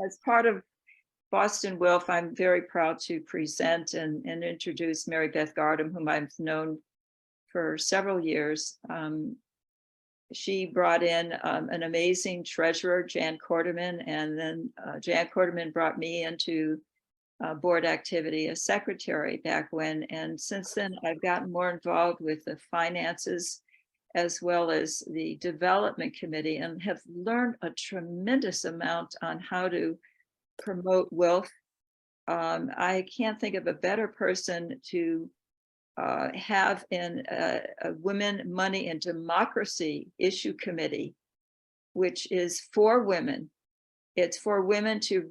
as part of Boston WILPF, I'm very proud to present and introduce Marybeth Gardam, whom I've known for several years. She brought in an amazing treasurer, Jan Quarterman, and then Jan Quarterman brought me into board activity as secretary back when. And since then, I've gotten more involved with the finances as well as the development committee, and have learned a tremendous amount on how to promote WILPF. I can't think of a better person to have in a Women, Money, and Democracy issue committee, which is for women. It's for women to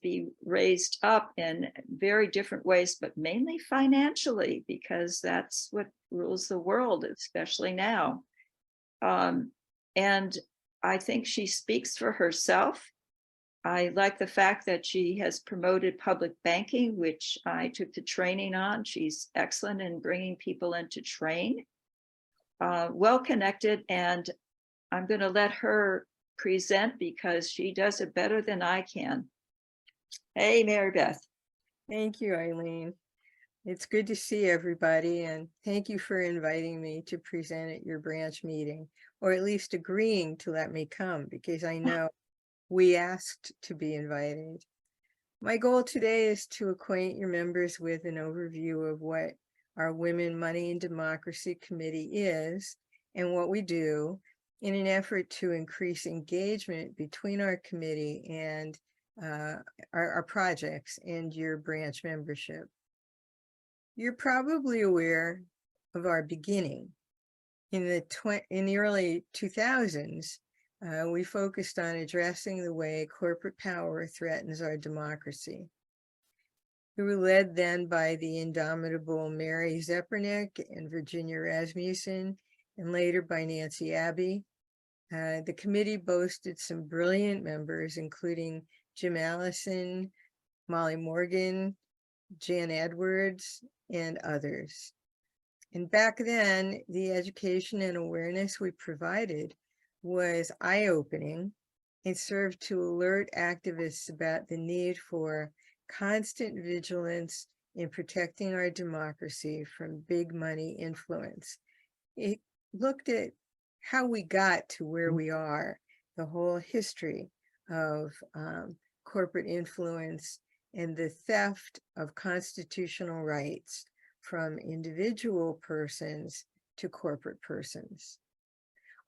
be raised up in very different ways, but mainly financially, because that's what rules the world, especially now. And I think she speaks for herself. I like the fact that she has promoted public banking, which I took the training on. She's excellent in bringing people in to train, well-connected, and I'm going to let her present because she does it better than I can. Hey, Marybeth. Thank you, Eileen. It's good to see everybody, and thank you for inviting me to present at your branch meeting, or at least agreeing to let me come, because I know we asked to be invited. My goal today is to acquaint your members with an overview of what our Women, Money, and Democracy Committee is and what we do in an effort to increase engagement between our committee and our projects and your branch membership. You're probably aware of our beginning. In the early 2000s, we focused on addressing the way corporate power threatens our democracy. We were led then by the indomitable Mary Zepernick and Virginia Rasmussen, and later by Nancy Abbey. The committee boasted some brilliant members, including Jim Allison, Molly Morgan, Jan Edwards, and others. And back then, the education and awareness we provided was eye-opening and served to alert activists about the need for constant vigilance in protecting our democracy from big money influence. It looked at how we got to where we are, the whole history of corporate influence and the theft of constitutional rights from individual persons to corporate persons.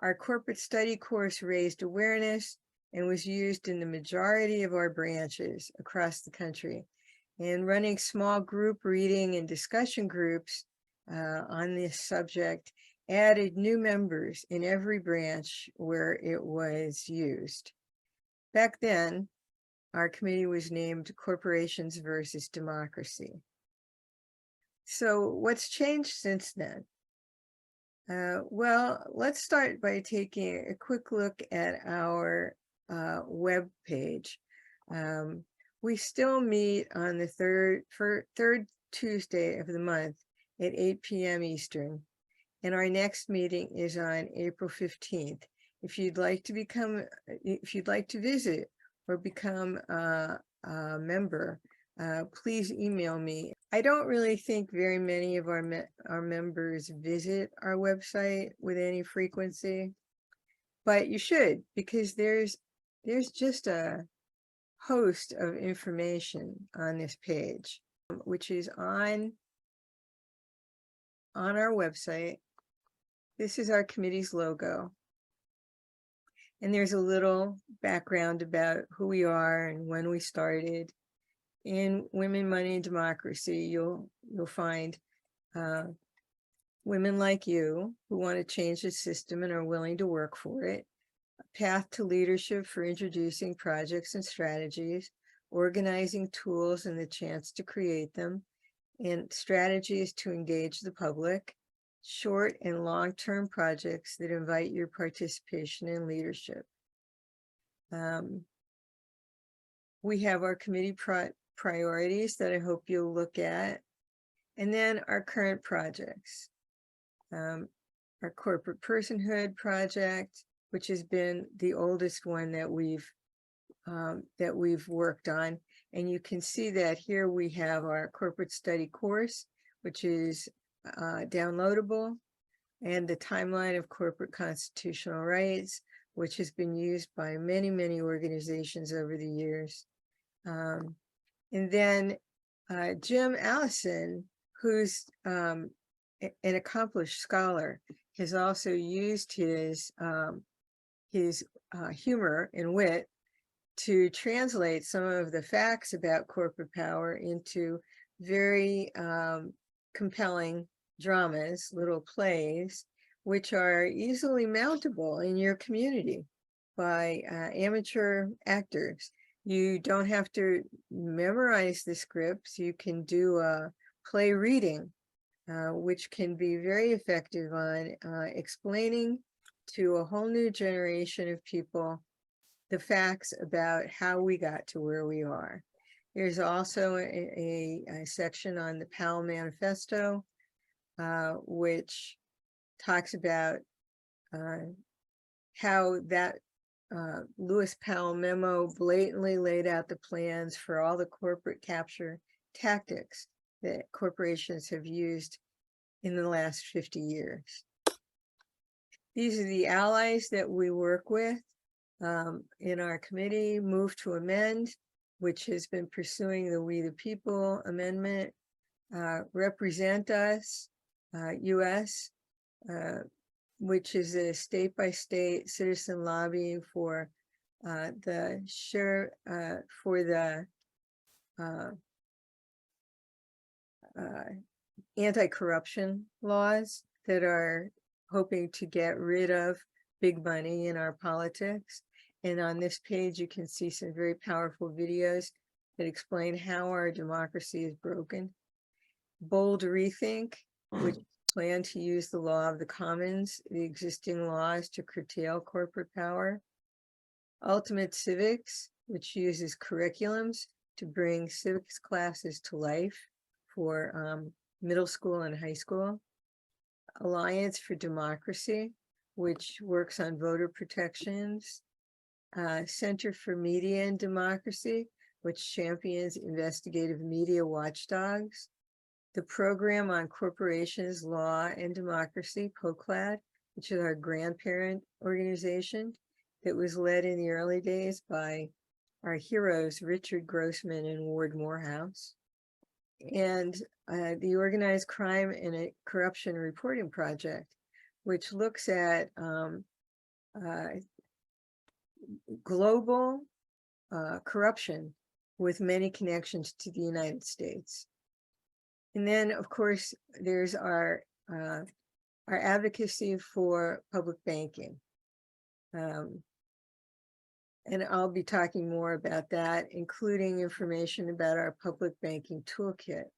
Our corporate study course raised awareness and was used in the majority of our branches across the country. And running small group reading and discussion groups on this subject added new members in every branch where it was used. Back then, our committee was named Corporations versus Democracy. So what's changed since then? Well, let's start by taking a quick look at our web page. We still meet on the third Tuesday of the month at 8 p.m. Eastern, and our next meeting is on April 15th. If you'd like to visit or become a member, please email me. I don't really think very many of our members visit our website with any frequency, but you should, because there's just a host of information on this page, which is on our website. This is our committee's logo. And there's a little background about who we are and when we started. In Women, Money, and Democracy, you'll find women like you who want to change the system and are willing to work for it, a path to leadership for introducing projects and strategies, organizing tools and the chance to create them, and strategies to engage the public, short and long-term projects that invite your participation and leadership. We have our committee priorities that I hope you'll look at, and then our current projects. Our corporate personhood project, which has been the oldest one that we've that we've worked on. And you can see that here we have our corporate study course, which is downloadable, and the timeline of corporate constitutional rights, which has been used by many, many organizations over the years. And then Jim Allison, who's an accomplished scholar, has also used his humor and wit to translate some of the facts about corporate power into very compelling dramas, little plays, which are easily mountable in your community by amateur actors. You don't have to memorize the scripts. You can do a play reading, which can be very effective on explaining to a whole new generation of people the facts about how we got to where we are. There's also a section on the Powell Manifesto, which talks about how that Lewis Powell memo blatantly laid out the plans for all the corporate capture tactics that corporations have used in the last 50 years. These are the allies that we work with in our committee. Move to Amend, which has been pursuing the We the People amendment. Represent Us, US, which is a state-by-state citizen lobbying for the anti-corruption laws that are hoping to get rid of big money in our politics. And on this page, you can see some very powerful videos that explain how our democracy is broken. Bold Rethink, which plan to use the law of the commons, the existing laws, to curtail corporate power. Ultimate Civics, which uses curriculums to bring civics classes to life for middle school and high school. Alliance for Democracy, which works on voter protections. Center for Media and Democracy, which champions investigative media watchdogs. The Program on Corporations, Law, and Democracy, POCLAD, which is our grandparent organization that was led in the early days by our heroes, Richard Grossman and Ward Morehouse. And the Organized Crime and Corruption Reporting Project, which looks at global corruption with many connections to the United States. And then, of course, there's our advocacy for public banking. And I'll be talking more about that, including information about our public banking toolkit.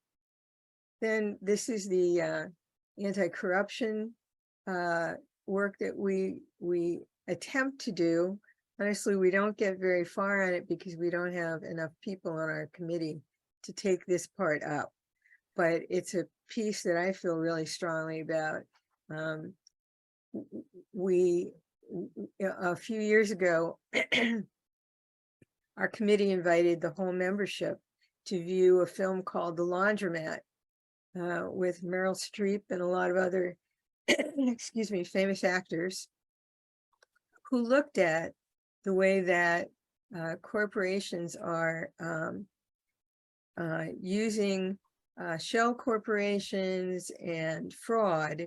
Then this is the anti-corruption work that we attempt to do. Honestly, we don't get very far on it because we don't have enough people on our committee to take this part up. But it's a piece that I feel really strongly about. A few years ago, our committee invited the whole membership to view a film called The Laundromat with Meryl Streep and a lot of other, excuse me, famous actors who looked at the way that corporations are using shell corporations and fraud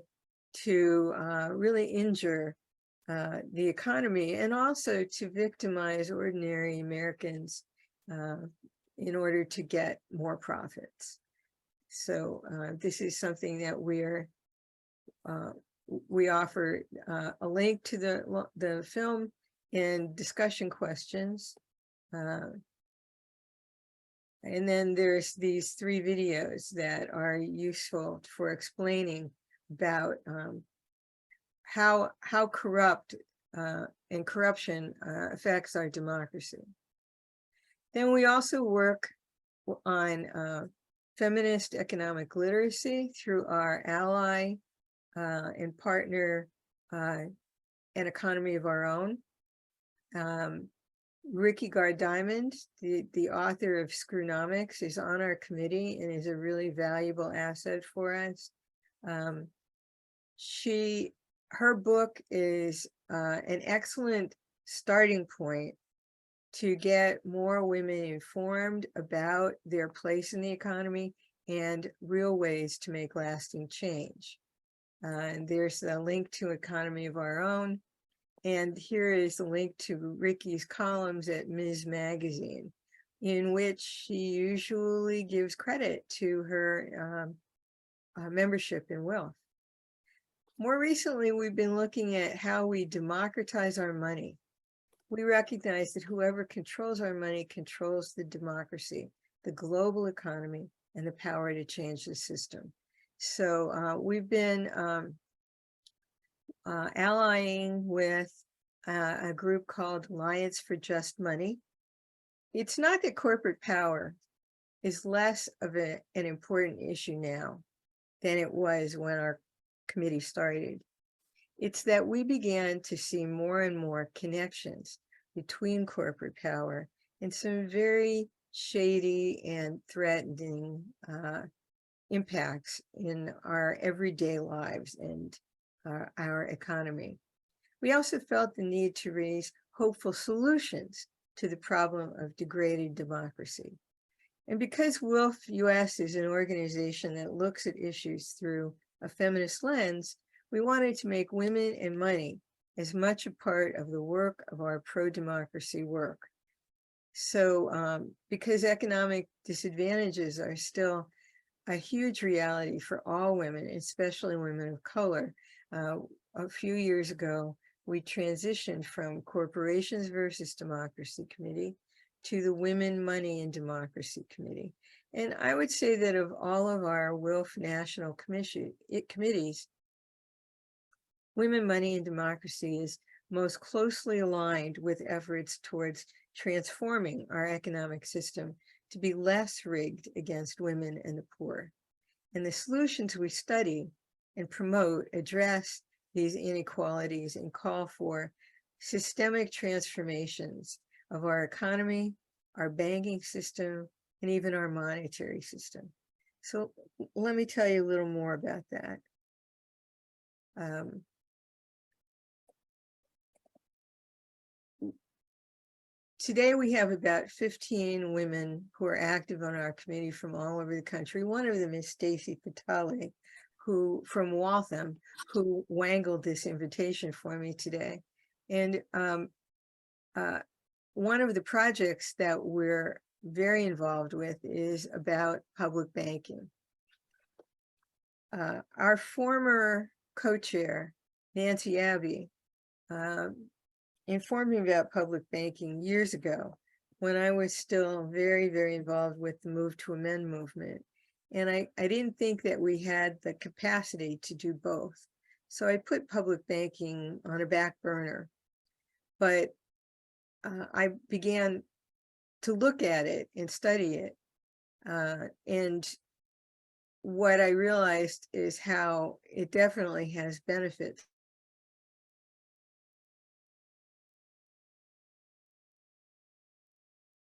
to really injure the economy, and also to victimize ordinary Americans in order to get more profits. So this is something that we offer a link to the film and discussion questions. And then there's these 3 videos that are useful for explaining about how corrupt and corruption affects our democracy. Then we also work on feminist economic literacy through our ally and partner, An Economy of Our Own. Ricky Gardam, the author of Screwnomics, is on our committee and is a really valuable asset for us. Her book is an excellent starting point to get more women informed about their place in the economy and real ways to make lasting change. And there's a link to Economy of Our Own. And here is the link to Ricky's columns at Ms. Magazine, in which she usually gives credit to her membership in WILPF. More recently, we've been looking at how we democratize our money. We recognize that whoever controls our money controls the democracy, the global economy, and the power to change the system. So we've been allying with a group called Alliance for Just Money. It's not that corporate power is less of an important issue now than it was when our committee started. It's that we began to see more and more connections between corporate power and some very shady and threatening impacts in our everyday lives and our economy. We also felt the need to raise hopeful solutions to the problem of degraded democracy. And because WILPF US is an organization that looks at issues through a feminist lens, we wanted to make women and money as much a part of the work of our pro-democracy work. So because economic disadvantages are still a huge reality for all women, especially women of color, a few years ago, we transitioned from Corporations versus Democracy Committee to the Women, Money, and Democracy Committee. And I would say that of all of our WILPF national committees, Women, Money, and Democracy is most closely aligned with efforts towards transforming our economic system to be less rigged against women and the poor. And the solutions we study and promote address these inequalities and call for systemic transformations of our economy, our banking system, and even our monetary system. So let me tell you a little more about that. Today we have about 15 women who are active on our committee from all over the country. One of them is Stacy Patale, who from Waltham, who wangled this invitation for me today. And one of the projects that we're very involved with is about public banking. Our former co-chair, Nancy Abbey, informed me about public banking years ago when I was still very, very involved with the Move to Amend movement. And I didn't think that we had the capacity to do both. So I put public banking on a back burner. But I began to look at it and study it. And what I realized is how it definitely has benefits